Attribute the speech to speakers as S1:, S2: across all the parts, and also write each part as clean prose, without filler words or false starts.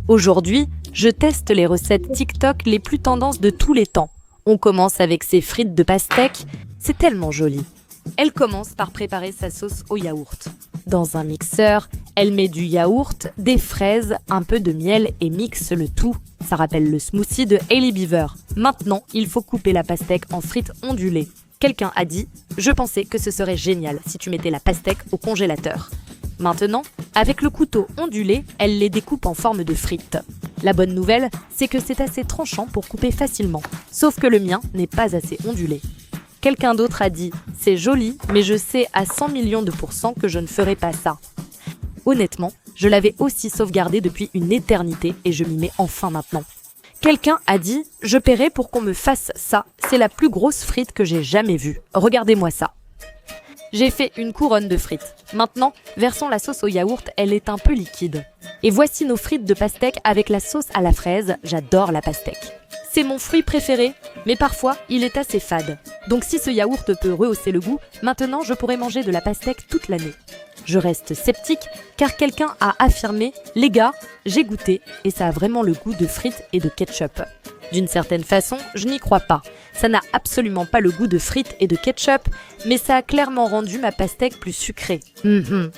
S1: Aujourd'hui, je teste les recettes TikTok les plus tendances de tous les temps. On commence avec ces frites de pastèque, c'est tellement joli. Elle commence par préparer sa sauce au yaourt. Dans un mixeur, elle met du yaourt, des fraises, un peu de miel et mixe le tout. Ça rappelle le smoothie de Hailey Bieber. Maintenant, il faut couper la pastèque en frites ondulées. Quelqu'un a dit « Je pensais que ce serait génial si tu mettais la pastèque au congélateur ». Maintenant, avec le couteau ondulé, elle les découpe en forme de frites. La bonne nouvelle, c'est que c'est assez tranchant pour couper facilement. Sauf que le mien n'est pas assez ondulé. Quelqu'un d'autre a dit « C'est joli, mais je sais à 100 millions de pourcents que je ne ferai pas ça ». Honnêtement, je l'avais aussi sauvegardé depuis une éternité et je m'y mets enfin maintenant. Quelqu'un a dit « Je paierai pour qu'on me fasse ça, c'est la plus grosse frite que j'ai jamais vue. Regardez-moi ça ». J'ai fait une couronne de frites. Maintenant, versons la sauce au yaourt, elle est un peu liquide. Et voici nos frites de pastèque avec la sauce à la fraise, j'adore la pastèque. C'est mon fruit préféré, mais parfois, il est assez fade. Donc si ce yaourt peut rehausser le goût, maintenant je pourrais manger de la pastèque toute l'année. Je reste sceptique, car quelqu'un a affirmé « Les gars, j'ai goûté, et ça a vraiment le goût de frites et de ketchup ». D'une certaine façon, je n'y crois pas. Ça n'a absolument pas le goût de frites et de ketchup, mais ça a clairement rendu ma pastèque plus sucrée.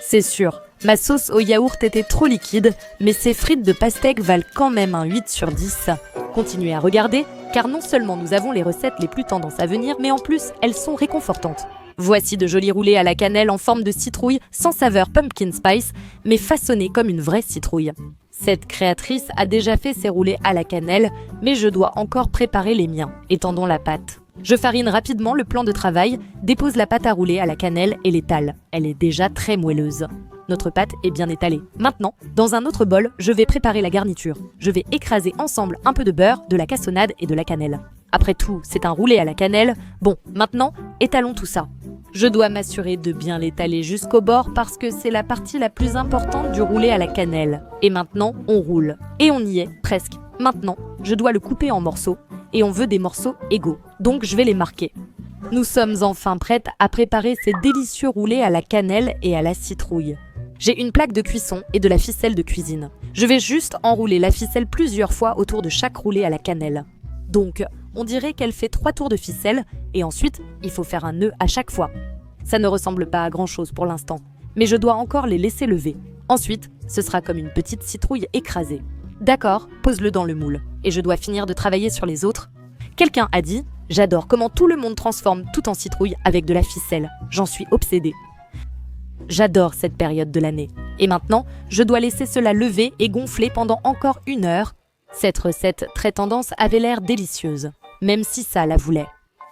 S1: C'est sûr. Ma sauce au yaourt était trop liquide, mais ces frites de pastèque valent quand même un 8 sur 10. Continuez à regarder, car non seulement nous avons les recettes les plus tendances à venir, mais en plus, elles sont réconfortantes. Voici de jolis roulés à la cannelle en forme de citrouille, sans saveur pumpkin spice, mais façonnés comme une vraie citrouille. Cette créatrice a déjà fait ses roulés à la cannelle, mais je dois encore préparer les miens. Étendons la pâte. Je farine rapidement le plan de travail, dépose la pâte à rouler à la cannelle et l'étale. Elle est déjà très moelleuse. Notre pâte est bien étalée. Maintenant, dans un autre bol, je vais préparer la garniture. Je vais écraser ensemble un peu de beurre, de la cassonade et de la cannelle. Après tout, c'est un roulé à la cannelle. Bon, maintenant, étalons tout ça. Je dois m'assurer de bien l'étaler jusqu'au bord parce que c'est la partie la plus importante du roulé à la cannelle. Et maintenant, on roule. Et on y est, presque. Maintenant, je dois le couper en morceaux. Et on veut des morceaux égaux. Donc je vais les marquer. Nous sommes enfin prêtes à préparer ces délicieux roulés à la cannelle et à la citrouille. J'ai une plaque de cuisson et de la ficelle de cuisine. Je vais juste enrouler la ficelle plusieurs fois autour de chaque roulé à la cannelle. Donc, on dirait qu'elle fait 3 tours de ficelle et ensuite, il faut faire un nœud à chaque fois. Ça ne ressemble pas à grand-chose pour l'instant, mais je dois encore les laisser lever. Ensuite, ce sera comme une petite citrouille écrasée. D'accord, pose-le dans le moule. Et je dois finir de travailler sur les autres. Quelqu'un a dit « J'adore comment tout le monde transforme tout en citrouille avec de la ficelle. J'en suis obsédée. » J'adore cette période de l'année. Et maintenant, je dois laisser cela lever et gonfler pendant encore 1 heure. Cette recette très tendance avait l'air délicieuse, même si ça la voulait.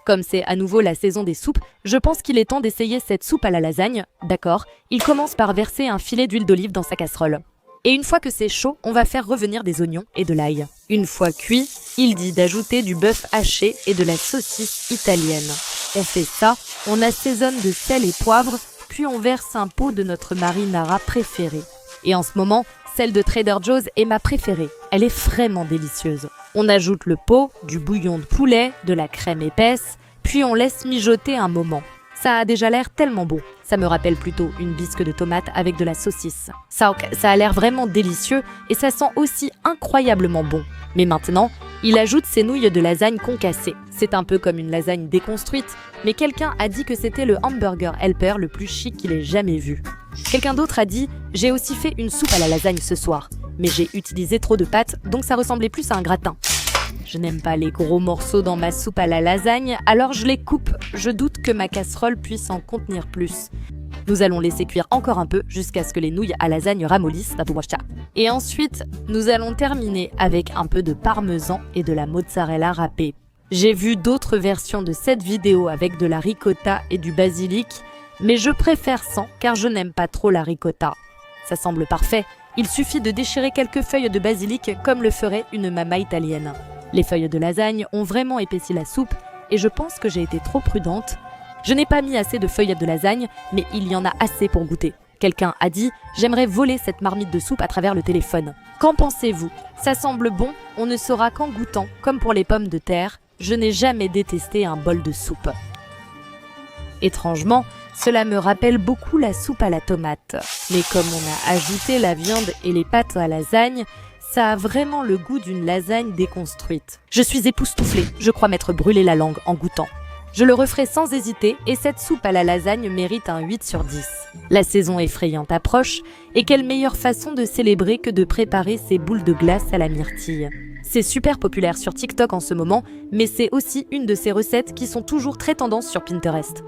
S1: Comme c'est à nouveau la saison des soupes, je pense qu'il est temps d'essayer cette soupe à la lasagne. D'accord, il commence par verser un filet d'huile d'olive dans sa casserole. Et une fois que c'est chaud, on va faire revenir des oignons et de l'ail. Une fois cuit, il dit d'ajouter du bœuf haché et de la saucisse italienne. On fait ça, on assaisonne de sel et poivre, puis on verse un pot de notre marinara préférée. Et en ce moment, celle de Trader Joe's est ma préférée. Elle est vraiment délicieuse. On ajoute le pot, du bouillon de poulet, de la crème épaisse, puis on laisse mijoter un moment. Ça a déjà l'air tellement bon. Ça me rappelle plutôt une bisque de tomate avec de la saucisse. Ça a l'air vraiment délicieux et ça sent aussi incroyablement bon. Mais maintenant, il ajoute ses nouilles de lasagne concassées. C'est un peu comme une lasagne déconstruite, mais quelqu'un a dit que c'était le hamburger helper le plus chic qu'il ait jamais vu. Quelqu'un d'autre a dit « J'ai aussi fait une soupe à la lasagne ce soir, mais j'ai utilisé trop de pâtes, donc ça ressemblait plus à un gratin. » Je n'aime pas les gros morceaux dans ma soupe à la lasagne, alors je les coupe. Je doute que ma casserole puisse en contenir plus. Nous allons laisser cuire encore un peu jusqu'à ce que les nouilles à lasagne ramollissent. Et ensuite, nous allons terminer avec un peu de parmesan et de la mozzarella râpée. J'ai vu d'autres versions de cette vidéo avec de la ricotta et du basilic, mais je préfère sans car je n'aime pas trop la ricotta. Ça semble parfait. Il suffit de déchirer quelques feuilles de basilic comme le ferait une mama italienne. Les feuilles de lasagne ont vraiment épaissi la soupe et je pense que j'ai été trop prudente. Je n'ai pas mis assez de feuilles de lasagne, mais il y en a assez pour goûter. Quelqu'un a dit « J'aimerais voler cette marmite de soupe à travers le téléphone ». Qu'en pensez-vous? Ça semble bon, on ne saura qu'en goûtant, comme pour les pommes de terre. Je n'ai jamais détesté un bol de soupe. Étrangement, cela me rappelle beaucoup la soupe à la tomate. Mais comme on a ajouté la viande et les pâtes à lasagne, Ça a vraiment le goût d'une lasagne déconstruite. Je suis époustouflée, je crois m'être brûlé la langue en goûtant. Je le referai sans hésiter et cette soupe à la lasagne mérite un 8 sur 10. La saison effrayante approche et quelle meilleure façon de célébrer que de préparer ces boules de glace à la myrtille. C'est super populaire sur TikTok en ce moment, mais c'est aussi une de ces recettes qui sont toujours très tendance sur Pinterest.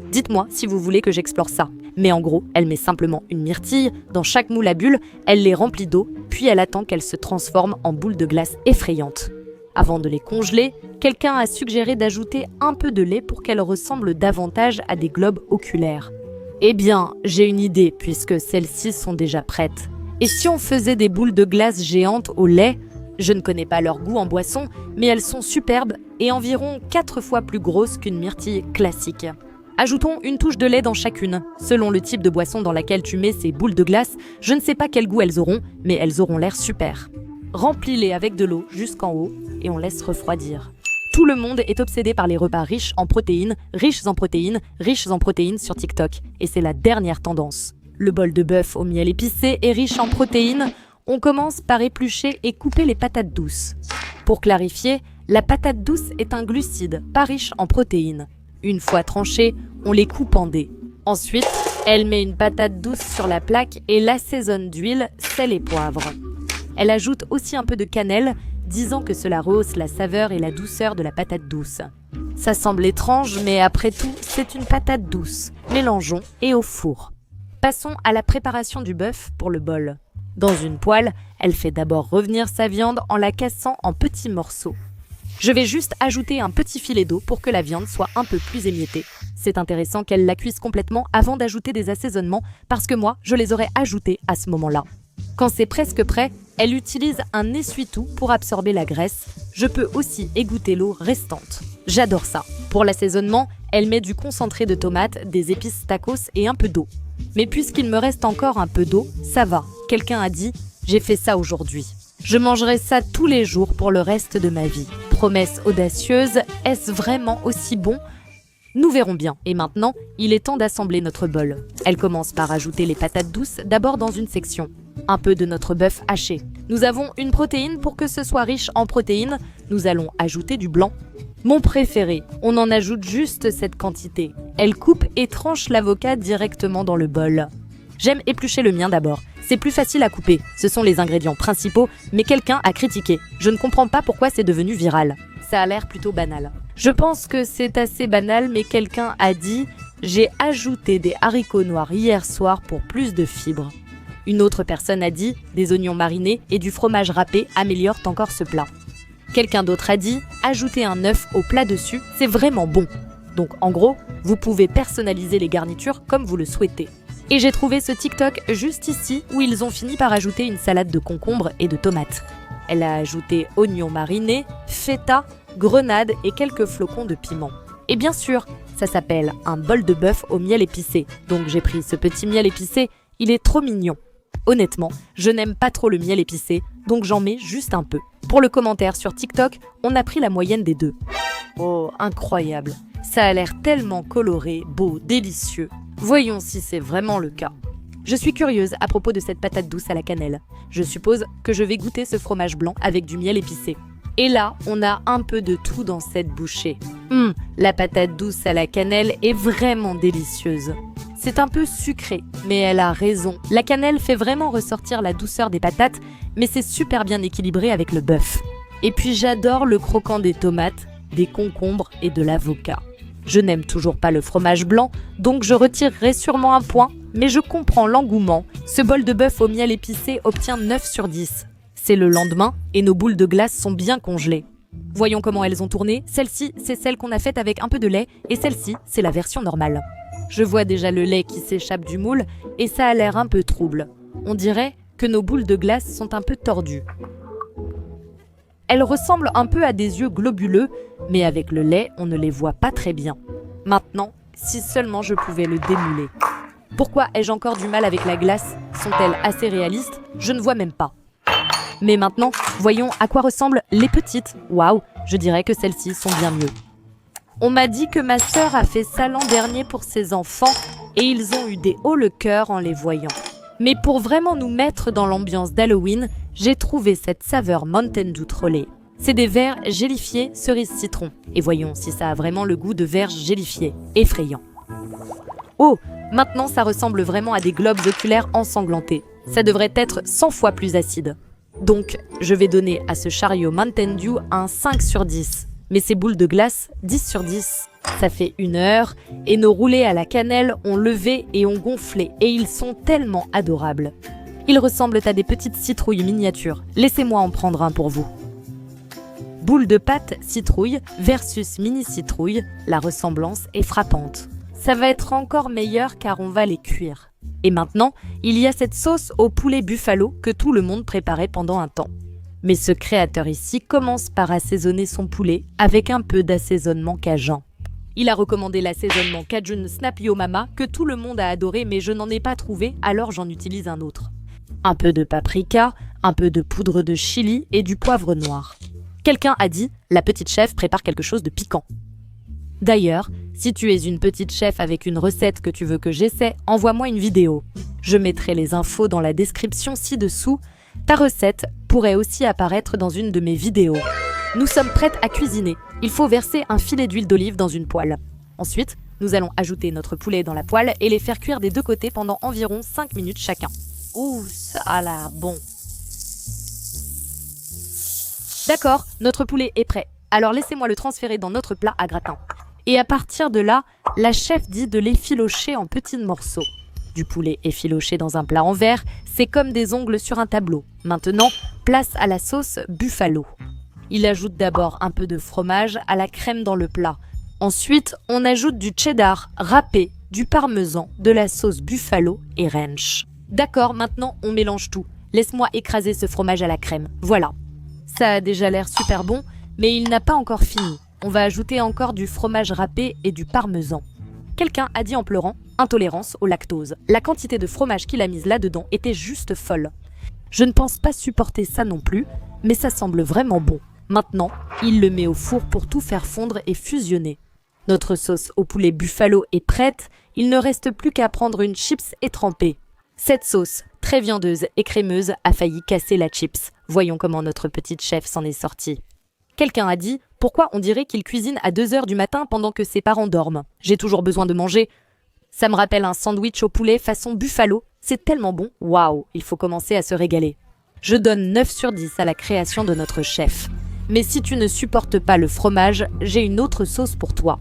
S1: Dites-moi si vous voulez que j'explore ça. Mais en gros, elle met simplement une myrtille dans chaque moule à bulles, elle les remplit d'eau, puis elle attend qu'elles se transforment en boules de glace effrayantes. Avant de les congeler, quelqu'un a suggéré d'ajouter un peu de lait pour qu'elles ressemblent davantage à des globes oculaires. Eh bien, j'ai une idée puisque celles-ci sont déjà prêtes. Et si on faisait des boules de glace géantes au lait? Je ne connais pas leur goût en boisson, mais elles sont superbes et environ 4 fois plus grosses qu'une myrtille classique. Ajoutons une touche de lait dans chacune. Selon le type de boisson dans laquelle tu mets ces boules de glace, je ne sais pas quel goût elles auront, mais elles auront l'air super. Remplis-les avec de l'eau jusqu'en haut et on laisse refroidir. Tout le monde est obsédé par les repas riches en protéines sur TikTok. Et c'est la dernière tendance. Le bol de bœuf au miel épicé est riche en protéines. On commence par éplucher et couper les patates douces. Pour clarifier, la patate douce est un glucide, pas riche en protéines. Une fois tranchées, on les coupe en dés. Ensuite, elle met une patate douce sur la plaque et l'assaisonne d'huile, sel et poivre. Elle ajoute aussi un peu de cannelle, disant que cela rehausse la saveur et la douceur de la patate douce. Ça semble étrange, mais après tout, c'est une patate douce. Mélangeons et au four. Passons à la préparation du bœuf pour le bol. Dans une poêle, elle fait d'abord revenir sa viande en la cassant en petits morceaux. Je vais juste ajouter un petit filet d'eau pour que la viande soit un peu plus émiettée. C'est intéressant qu'elle la cuise complètement avant d'ajouter des assaisonnements parce que moi, je les aurais ajoutés à ce moment-là. Quand c'est presque prêt, elle utilise un essuie-tout pour absorber la graisse. Je peux aussi égoutter l'eau restante. J'adore ça. Pour l'assaisonnement, elle met du concentré de tomate, des épices tacos et un peu d'eau. Mais puisqu'il me reste encore un peu d'eau, ça va. Quelqu'un a dit « J'ai fait ça aujourd'hui ». Je mangerai ça tous les jours pour le reste de ma vie. Promesse audacieuse, est-ce vraiment aussi bon? Nous verrons bien. Et maintenant, il est temps d'assembler notre bol. Elle commence par ajouter les patates douces, d'abord dans une section. Un peu de notre bœuf haché. Nous avons une protéine pour que ce soit riche en protéines. Nous allons ajouter du blanc. Mon préféré, on en ajoute juste cette quantité. Elle coupe et tranche l'avocat directement dans le bol. J'aime éplucher le mien d'abord. C'est plus facile à couper. Ce sont les ingrédients principaux, mais quelqu'un a critiqué. Je ne comprends pas pourquoi c'est devenu viral. Ça a l'air plutôt banal. Je pense que c'est assez banal, mais quelqu'un a dit « J'ai ajouté des haricots noirs hier soir pour plus de fibres ». Une autre personne a dit « Des oignons marinés et du fromage râpé améliorent encore ce plat ». Quelqu'un d'autre a dit « Ajouter un œuf au plat dessus, c'est vraiment bon ». Donc en gros, vous pouvez personnaliser les garnitures comme vous le souhaitez. Et j'ai trouvé ce TikTok juste ici où ils ont fini par ajouter une salade de concombres et de tomates. Elle a ajouté oignons marinés, feta, grenades et quelques flocons de piment. Et bien sûr, ça s'appelle un bol de bœuf au miel épicé. Donc j'ai pris ce petit miel épicé, il est trop mignon. Honnêtement, je n'aime pas trop le miel épicé, donc j'en mets juste un peu. Pour le commentaire sur TikTok, on a pris la moyenne des deux. Oh, incroyable. Ça a l'air tellement coloré, beau, délicieux. Voyons si c'est vraiment le cas. Je suis curieuse à propos de cette patate douce à la cannelle. Je suppose que je vais goûter ce fromage blanc avec du miel épicé. Et là, on a un peu de tout dans cette bouchée. La patate douce à la cannelle est vraiment délicieuse. C'est un peu sucré, mais elle a raison. La cannelle fait vraiment ressortir la douceur des patates, mais c'est super bien équilibré avec le bœuf. Et puis j'adore le croquant des tomates, des concombres et de l'avocat. Je n'aime toujours pas le fromage blanc, donc je retirerai sûrement un point, mais je comprends l'engouement. Ce bol de bœuf au miel épicé obtient 9 sur 10. C'est le lendemain et nos boules de glace sont bien congelées. Voyons comment elles ont tourné. Celle-ci, c'est celle qu'on a faite avec un peu de lait et celle-ci, c'est la version normale. Je vois déjà le lait qui s'échappe du moule et ça a l'air un peu trouble. On dirait que nos boules de glace sont un peu tordues. Elles ressemblent un peu à des yeux globuleux, mais avec le lait, on ne les voit pas très bien. Maintenant, si seulement je pouvais le démouler. Pourquoi ai-je encore du mal avec la glace? Sont-elles assez réalistes? Je ne vois même pas. Mais maintenant, voyons à quoi ressemblent les petites. Waouh, je dirais que celles-ci sont bien mieux. On m'a dit que ma sœur a fait ça l'an dernier pour ses enfants et ils ont eu des hauts le cœur en les voyant. Mais pour vraiment nous mettre dans l'ambiance d'Halloween, j'ai trouvé cette saveur Mountain Dew trolley. C'est des verres gélifiés cerise citron. Et voyons si ça a vraiment le goût de verre gélifié. Effrayant. Oh, maintenant ça ressemble vraiment à des globes oculaires ensanglantés. Ça devrait être 100 fois plus acide. Donc, je vais donner à ce chariot Mountain Dew un 5 sur 10. Mais ces boules de glace, 10 sur 10. Ça fait 1 heure, et nos roulés à la cannelle ont levé et ont gonflé, et ils sont tellement adorables. Ils ressemblent à des petites citrouilles miniatures. Laissez-moi en prendre un pour vous. Boule de pâte citrouille versus mini citrouille, la ressemblance est frappante. Ça va être encore meilleur car on va les cuire. Et maintenant, il y a cette sauce au poulet buffalo que tout le monde préparait pendant un temps. Mais ce créateur ici commence par assaisonner son poulet avec un peu d'assaisonnement cajun. Il a recommandé l'assaisonnement Cajun Snap Yo Mama que tout le monde a adoré mais je n'en ai pas trouvé alors j'en utilise un autre. Un peu de paprika, un peu de poudre de chili et du poivre noir. Quelqu'un a dit « La petite chef prépare quelque chose de piquant ». D'ailleurs, si tu es une petite chef avec une recette que tu veux que j'essaie, envoie-moi une vidéo. Je mettrai les infos dans la description ci-dessous. Ta recette pourrait aussi apparaître dans une de mes vidéos. Nous sommes prêtes à cuisiner. Il faut verser un filet d'huile d'olive dans une poêle. Ensuite, nous allons ajouter notre poulet dans la poêle et les faire cuire des deux côtés pendant environ 5 minutes chacun. Ouh, ça a l'air bon. D'accord, notre poulet est prêt. Alors laissez-moi le transférer dans notre plat à gratin. Et à partir de là, la chef dit de l'effilocher en petits morceaux. Du poulet effiloché dans un plat en verre, c'est comme des ongles sur un tableau. Maintenant, place à la sauce buffalo. Il ajoute d'abord un peu de fromage à la crème dans le plat. Ensuite, on ajoute du cheddar râpé, du parmesan, de la sauce buffalo et ranch. D'accord, maintenant on mélange tout. Laisse-moi écraser ce fromage à la crème. Voilà. Ça a déjà l'air super bon, mais il n'a pas encore fini. On va ajouter encore du fromage râpé et du parmesan. Quelqu'un a dit en pleurant « intolérance au lactose ». La quantité de fromage qu'il a mise là-dedans était juste folle. Je ne pense pas supporter ça non plus, mais ça semble vraiment bon. Maintenant, il le met au four pour tout faire fondre et fusionner. Notre sauce au poulet buffalo est prête, il ne reste plus qu'à prendre une chips et tremper. Cette sauce, très viandeuse et crémeuse, a failli casser la chips. Voyons comment notre petite chef s'en est sortie. Quelqu'un a dit « Pourquoi on dirait qu'il cuisine à 2 heures du matin pendant que ses parents dorment? J'ai toujours besoin de manger. » Ça me rappelle un sandwich au poulet façon buffalo. C'est tellement bon. Waouh, il faut commencer à se régaler. Je donne 9 sur 10 à la création de notre chef. Mais si tu ne supportes pas le fromage, j'ai une autre sauce pour toi.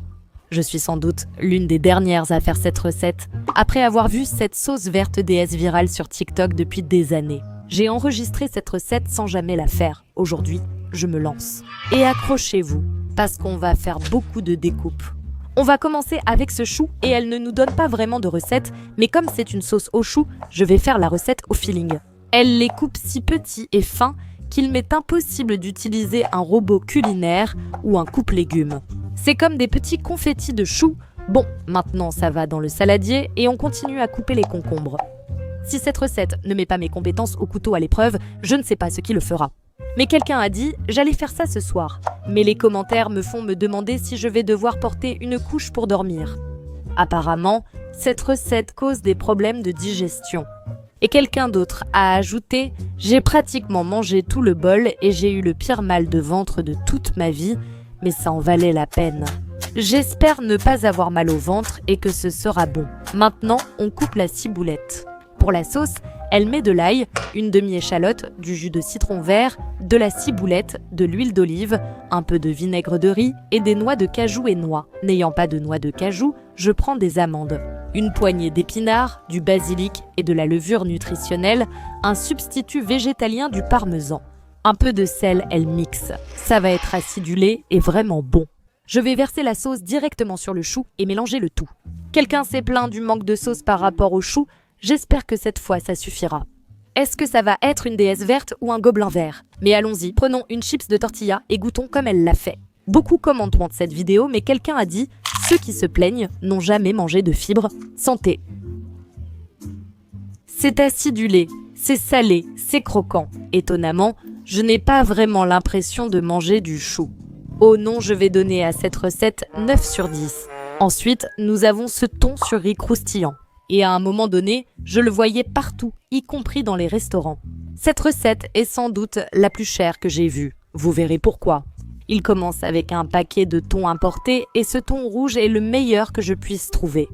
S1: Je suis sans doute l'une des dernières à faire cette recette, après avoir vu cette sauce verte déesse virale sur TikTok depuis des années. J'ai enregistré cette recette sans jamais la faire. Aujourd'hui, je me lance. Et accrochez-vous, parce qu'on va faire beaucoup de découpes. On va commencer avec ce chou et elle ne nous donne pas vraiment de recette, mais comme c'est une sauce au chou, je vais faire la recette au feeling. Elle les coupe si petits et fins qu'il m'est impossible d'utiliser un robot culinaire ou un coupe-légumes. C'est comme des petits confettis de choux. Bon, maintenant ça va dans le saladier et on continue à couper les concombres. Si cette recette ne met pas mes compétences au couteau à l'épreuve, je ne sais pas ce qui le fera. Mais quelqu'un a dit « J'allais faire ça ce soir ». Mais les commentaires me font me demander si je vais devoir porter une couche pour dormir. Apparemment, cette recette cause des problèmes de digestion. Et quelqu'un d'autre a ajouté « J'ai pratiquement mangé tout le bol et j'ai eu le pire mal de ventre de toute ma vie, mais ça en valait la peine. J'espère ne pas avoir mal au ventre et que ce sera bon. Maintenant, on coupe la ciboulette. Pour la sauce, elle met de l'ail, une demi-échalote, du jus de citron vert, de la ciboulette, de l'huile d'olive, un peu de vinaigre de riz et des noix de cajou et noix. N'ayant pas de noix de cajou, je prends des amandes. Une poignée d'épinards, du basilic et de la levure nutritionnelle, un substitut végétalien du parmesan. Un peu de sel, elle mixe. Ça va être acidulé et vraiment bon. Je vais verser la sauce directement sur le chou et mélanger le tout. Quelqu'un s'est plaint du manque de sauce par rapport au chou. J'espère que cette fois, ça suffira. Est-ce que ça va être une déesse verte ou un gobelin vert? Mais allons-y, prenons une chips de tortilla et goûtons comme elle l'a fait. Beaucoup commenteront de cette vidéo, mais quelqu'un a dit « Ceux qui se plaignent n'ont jamais mangé de fibres. Santé ». C'est acidulé, c'est salé, c'est croquant. Étonnamment, je n'ai pas vraiment l'impression de manger du chou. Oh non, je vais donner à cette recette 9 sur 10. Ensuite, nous avons ce thon sur riz croustillant. Et à un moment donné, je le voyais partout, y compris dans les restaurants. Cette recette est sans doute la plus chère que j'ai vue. Vous verrez pourquoi. Il commence avec un paquet de thon importé et ce thon rouge est le meilleur que je puisse trouver.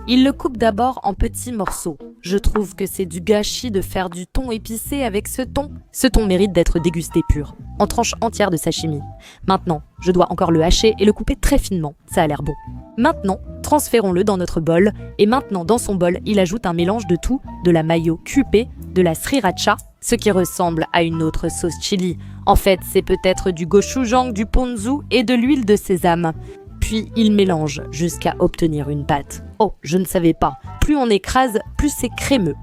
S1: Il le coupe d'abord en petits morceaux. Je trouve que c'est du gâchis de faire du thon épicé avec ce thon. Ce thon mérite d'être dégusté pur, en tranches entières de sashimi. Maintenant, je dois encore le hacher et le couper très finement. Ça a l'air bon. Maintenant, transférons-le dans notre bol. Et maintenant, dans son bol, il ajoute un mélange de tout, de la mayo cupée, de la sriracha, ce qui ressemble à une autre sauce chili. En fait, c'est peut-être du gochujang, du ponzu et de l'huile de sésame. Puis il mélange jusqu'à obtenir une pâte. Oh, je ne savais pas. Plus on écrase, plus c'est crémeux.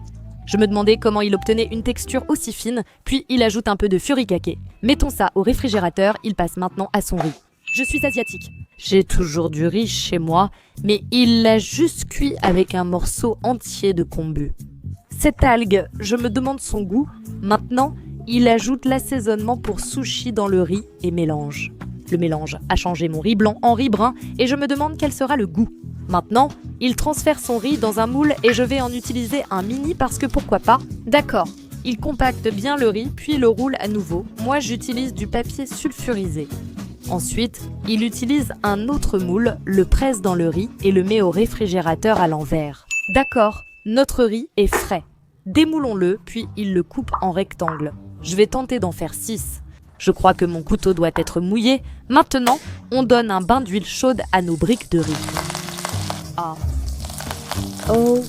S1: Je me demandais comment il obtenait une texture aussi fine, puis il ajoute un peu de furikake. Mettons ça au réfrigérateur, il passe maintenant à son riz. Je suis asiatique. J'ai toujours du riz chez moi, mais il l'a juste cuit avec un morceau entier de kombu. Cette algue, je me demande son goût. Maintenant, il ajoute l'assaisonnement pour sushi dans le riz et mélange. Le mélange a changé mon riz blanc en riz brun et je me demande quel sera le goût. Maintenant, il transfère son riz dans un moule et je vais en utiliser un mini parce que pourquoi pas. D'accord. Il compacte bien le riz puis le roule à nouveau. Moi, j'utilise du papier sulfurisé. Ensuite, il utilise un autre moule, le presse dans le riz et le met au réfrigérateur à l'envers. D'accord, notre riz est frais. Démoulons-le, puis il le coupe en rectangle. Je vais tenter d'en faire 6. Je crois que mon couteau doit être mouillé. Maintenant, on donne un bain d'huile chaude à nos briques de riz. Ah. Oh.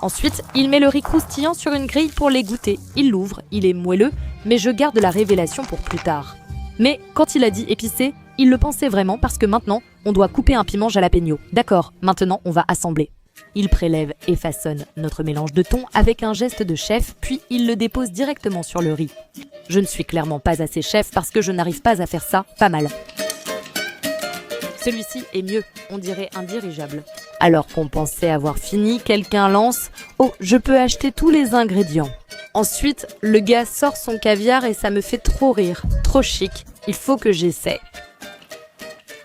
S1: Ensuite, il met le riz croustillant sur une grille pour l'égoutter. Il l'ouvre, il est moelleux, mais je garde la révélation pour plus tard. Mais quand il a dit épicé, il le pensait vraiment parce que maintenant, on doit couper un piment jalapeno. D'accord, maintenant on va assembler. Il prélève et façonne notre mélange de thon avec un geste de chef, puis il le dépose directement sur le riz. Je ne suis clairement pas assez chef parce que je n'arrive pas à faire ça pas mal. Celui-ci est mieux, on dirait un dirigeable. Alors qu'on pensait avoir fini, quelqu'un lance « Oh, je peux acheter tous les ingrédients ». Ensuite, le gars sort son caviar et ça me fait trop rire, trop chic, il faut que j'essaie.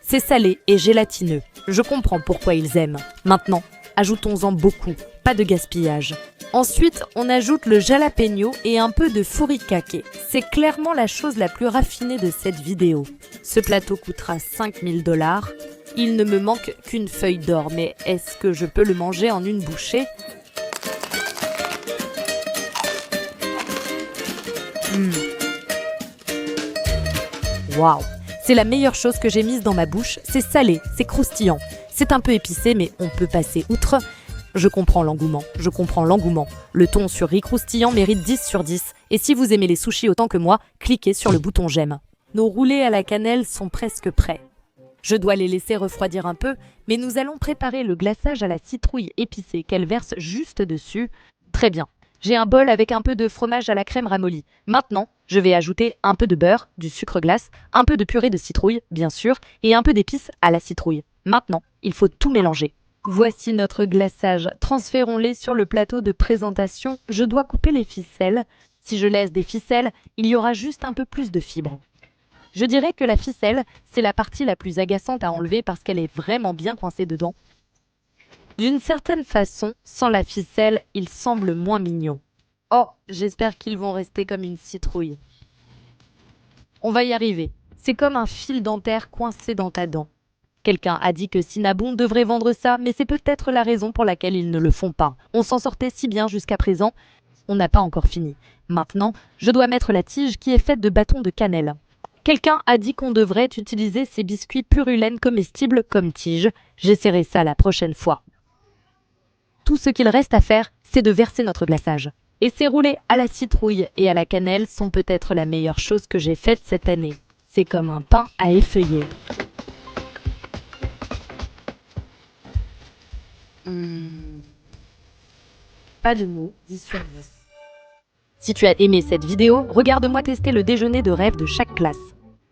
S1: C'est salé et gélatineux, je comprends pourquoi ils aiment. Maintenant, ajoutons-en beaucoup, pas de gaspillage. Ensuite, on ajoute le jalapeno et un peu de furikake. C'est clairement la chose la plus raffinée de cette vidéo. Ce plateau coûtera 5000 $. Il ne me manque qu'une feuille d'or, mais est-ce que je peux le manger en une bouchée ? Waouh! C'est la meilleure chose que j'ai mise dans ma bouche. C'est salé, c'est croustillant. C'est un peu épicé, mais on peut passer outre. Je comprends l'engouement, je comprends l'engouement. Le thon sur riz croustillant mérite 10 sur 10. Et si vous aimez les sushis autant que moi, cliquez sur le bouton j'aime. Nos roulés à la cannelle sont presque prêts. Je dois les laisser refroidir un peu, mais nous allons préparer le glaçage à la citrouille épicée qu'elle verse juste dessus. Très bien. J'ai un bol avec un peu de fromage à la crème ramollie. Maintenant, je vais ajouter un peu de beurre, du sucre glace, un peu de purée de citrouille, bien sûr, et un peu d'épices à la citrouille. Maintenant, il faut tout mélanger. Voici notre glaçage. Transférons-les sur le plateau de présentation. Je dois couper les ficelles. Si je laisse des ficelles, il y aura juste un peu plus de fibres. Je dirais que la ficelle, c'est la partie la plus agaçante à enlever parce qu'elle est vraiment bien coincée dedans. D'une certaine façon, sans la ficelle, il semble moins mignon. Oh, j'espère qu'ils vont rester comme une citrouille. On va y arriver. C'est comme un fil dentaire coincé dans ta dent. Quelqu'un a dit que Cinnabon devrait vendre ça, mais c'est peut-être la raison pour laquelle ils ne le font pas. On s'en sortait si bien jusqu'à présent, on n'a pas encore fini. Maintenant, je dois mettre la tige qui est faite de bâtons de cannelle. Quelqu'un a dit qu'on devrait utiliser ces biscuits purulènes comestibles comme tige. J'essaierai ça la prochaine fois. Tout ce qu'il reste à faire, c'est de verser notre glaçage. Et ces roulés à la citrouille et à la cannelle sont peut-être la meilleure chose que j'ai faite cette année. C'est comme un pain à effeuiller. Pas de mots, 10 sur 10. Si tu as aimé cette vidéo, regarde-moi tester le déjeuner de rêve de chaque classe.